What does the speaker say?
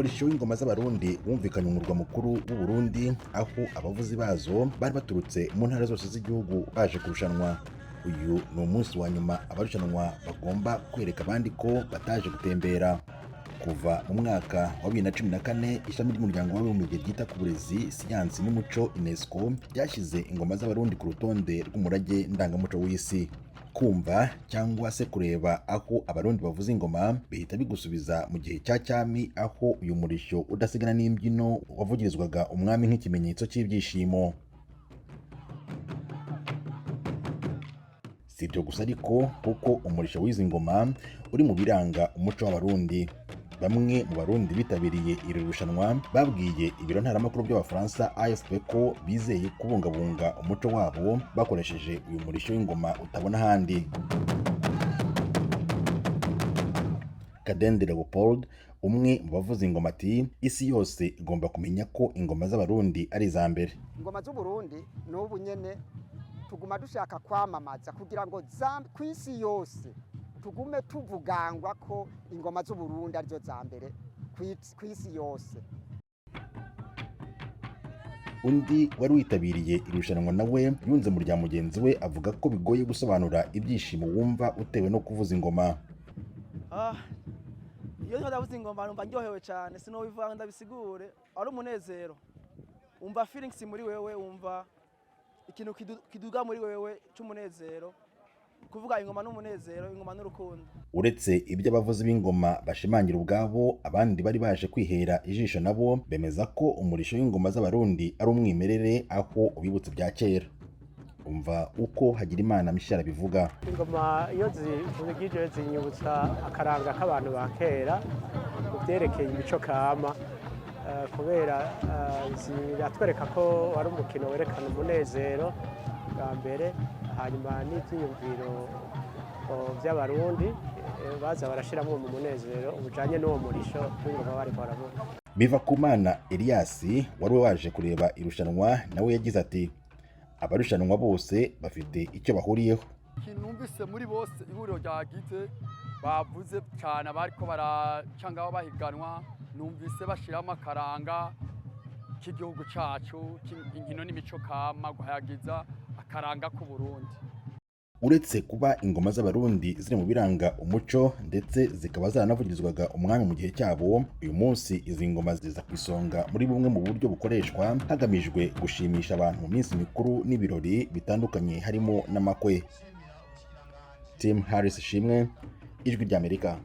umurisho w'ingoma z'abarundi wumvikanye mu murwa mukuru w'u Burundi, aho abavuzi bazo bari baturutse mu ntara zose z'igihugu baje kurushanwa. Uyu ni umunsi wa nyuma abarushanwa bagomba kwereka abandi ko bataje gutembera. Kuva mu mwaka wa 2014 ishami ry'umuryango w'abibumbye ryita ku burezi, siyansi n'umuco UNESCO ryashyize ingoma z'abarundi ku rutonde rw'umurage ndangamuco w'isi. Kumva cyangwa se kureba aho abarundi bavuza ingoma bihita bigusubiza mu gihe cya cyami, aho uyu murisho udasigana n'imbyino wavugirizwaga umwami nk'ikimenyetso cy'ibyishimo. Si ibyo gusa ariko kuko umurisho w'izi ngoma uri mu biranga umuco w'abarundi. Bamwe mu barundi bitabiriye iri rushanwa babwiye ibiro ntaramakuru by'abafaransa AFP ko bizeye kubungabunga umuco wabo bakoresheje uyu murisho w'ingoma utabona ahandi. Kadende Leopold, umwe mu bavuza ingoma, ati isi yose igomba kumenya ko ingoma z'abarundi ari iza mbere. Ingoma z'Uburundi n'ubu nyene tuguma dushaka kwamamaza kugira ngo ku isi yose tugume tuvugangwa ko ingoma z'Uburundi arizo za mbere ku isi yose. Undi wari witabiriye irushanwa nawe yunze mu rya mugenzi we, avuga ko bigoye gusobanura ibyishimo wumva utewe no kuvuza ingoma. Iyo ndavuza ingoma numva ndyohewe cyane, sinobivanga ndabisigure, ari umunezero. Umva feelings muri wewe, umva ikintu kiduga muri wewe cy'umunezero. Kuvuga ingoma n'umunezero, ingoma n'urukundo. Uretse ibyo abavuzi b'ingoma bashimangira ubwabo, abandi bari baje kwihera ijisho nabo bemeza ko umurisho w'ingoma z'abarundi ari umwimerere, aho ubibutse bya kera. Umva uko Hagirimana Michel bivuga. Ingoma iyo zivugije zinyibutsa akaranga k'abantu ba kera mu byerekeye imico kama, kubera ziratwereka ko wari umukino werekana umunezero bwa mbere, hanyuma n'ibyiyumviro by'abarundi baza barashiramo mu munezero ubujanye n'uwo murisho w'ingoma bari baravuga. Bivakumana Elias wari waje kureba irushanwa nawe yagize ati abarushanwa bose bafite icyo bahuriyeho. Numvise muri bose ihuriro ryagize bavuze cyane abariko baracanga bahiganwa, numvise bashiramo akaranga k'igihugu cacu, inkino n'imico kama, guhayagiza akaranga k'u Burundi. Uretse kuba ingoma z'abarundi ziri mu biranga umuco ndetse zikaba zaranavugirizwaga umwami mu gihe cyabo, uyu munsi izi ngoma ziza ku isonga muri bumwe mu buryo bukoreshwa hagamijwe gushimisha abantu mu minsi mikuru n'ibirori bitandukanye harimo n'amakwe. Tim Harris Shimwe, Ijwi ry'Amerika.